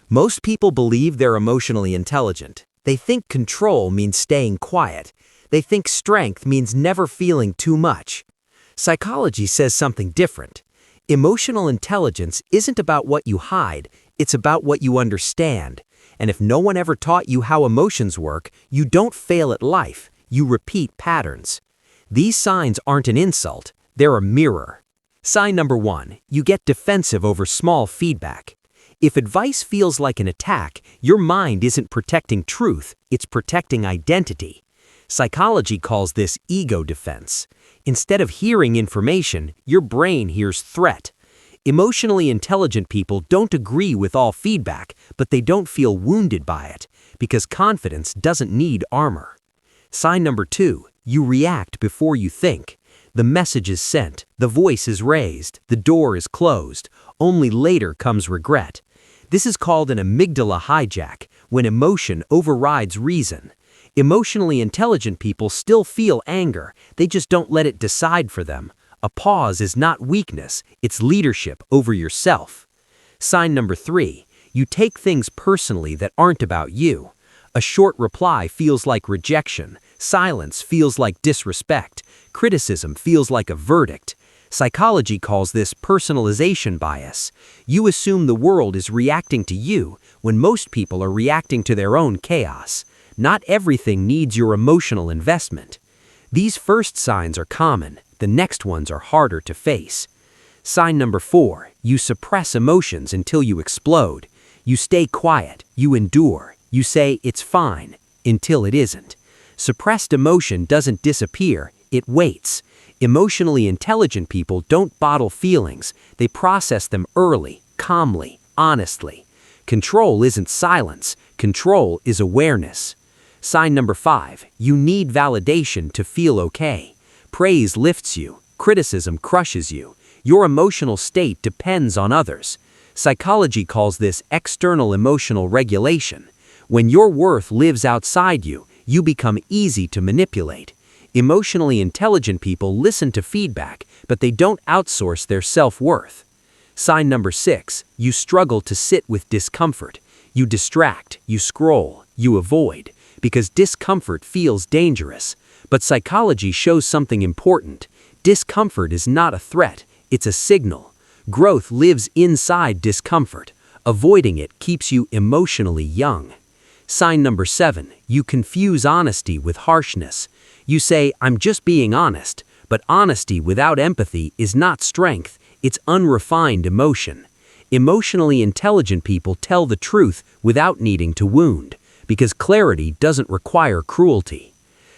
Most people believe they're emotionally intelligent. They think control means staying quiet. They think strength means never feeling too much. Psychology says something different. Emotional intelligence isn't about what you hide, it's about what you understand. And if no one ever taught you how emotions work, you don't fail at life, you repeat patterns. These signs aren't an insult, they're a mirror. Sign number 1, you get defensive over small feedback. If advice feels like an attack, your mind isn't protecting truth, it's protecting identity. Psychology calls this ego defense. Instead of hearing information, your brain hears threat. Emotionally intelligent people don't agree with all feedback, but they don't feel wounded by it, because confidence doesn't need armor. Sign number 2, you react before you think. The message is sent, the voice is raised, the door is closed. Only later comes regret. This is called an amygdala hijack, when emotion overrides reason. Emotionally intelligent people still feel anger, they just don't let it decide for them. A pause is not weakness, it's leadership over yourself. Sign number 3, you take things personally that aren't about you. A short reply feels like rejection, silence feels like disrespect, criticism feels like a verdict. Psychology calls this personalization bias. You assume the world is reacting to you when most people are reacting to their own chaos. Not everything needs your emotional investment. These first signs are common, the next ones are harder to face. Sign number 4, you suppress emotions until you explode. You stay quiet, you endure, you say it's fine, until it isn't. Suppressed emotion doesn't disappear, it waits. Emotionally intelligent people don't bottle feelings, they process them early, calmly, honestly. Control isn't silence, control is awareness. Sign number 5, you need validation to feel okay. Praise lifts you, criticism crushes you. Your emotional state depends on others. Psychology calls this external emotional regulation. When your worth lives outside you, you become easy to manipulate. Emotionally intelligent people listen to feedback, but they don't outsource their self-worth. Sign number 6, you struggle to sit with discomfort. You distract, you scroll, you avoid, because discomfort feels dangerous. But psychology shows something important. Discomfort is not a threat, it's a signal. Growth lives inside discomfort. Avoiding it keeps you emotionally young. Sign number 7, you confuse honesty with harshness. You say, I'm just being honest, but honesty without empathy is not strength, it's unrefined emotion. Emotionally intelligent people tell the truth without needing to wound, because clarity doesn't require cruelty.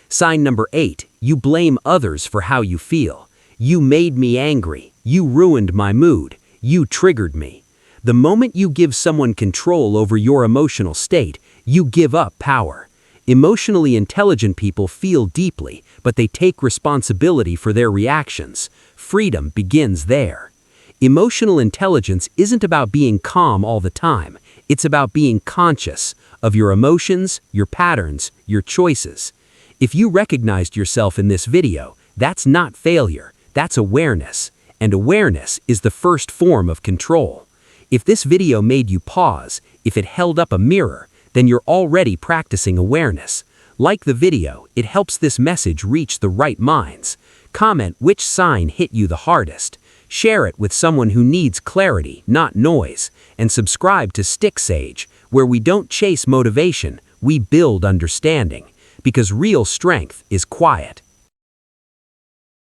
Sign number 8, you blame others for how you feel. You made me angry, you ruined my mood, you triggered me. The moment you give someone control over your emotional state, you give up power. Emotionally intelligent people feel deeply, but they take responsibility for their reactions. Freedom begins there. Emotional intelligence isn't about being calm all the time. It's about being conscious of your emotions, your patterns, your choices. If you recognized yourself in this video, that's not failure, that's awareness. And awareness is the first form of control. If this video made you pause, if it held up a mirror, then you're already practicing awareness. Like the video, it helps this message reach the right minds. Comment which sign hit you the hardest. Share it with someone who needs clarity, not noise. And subscribe to Stick Sage, where we don't chase motivation, we build understanding. Because real strength is quiet.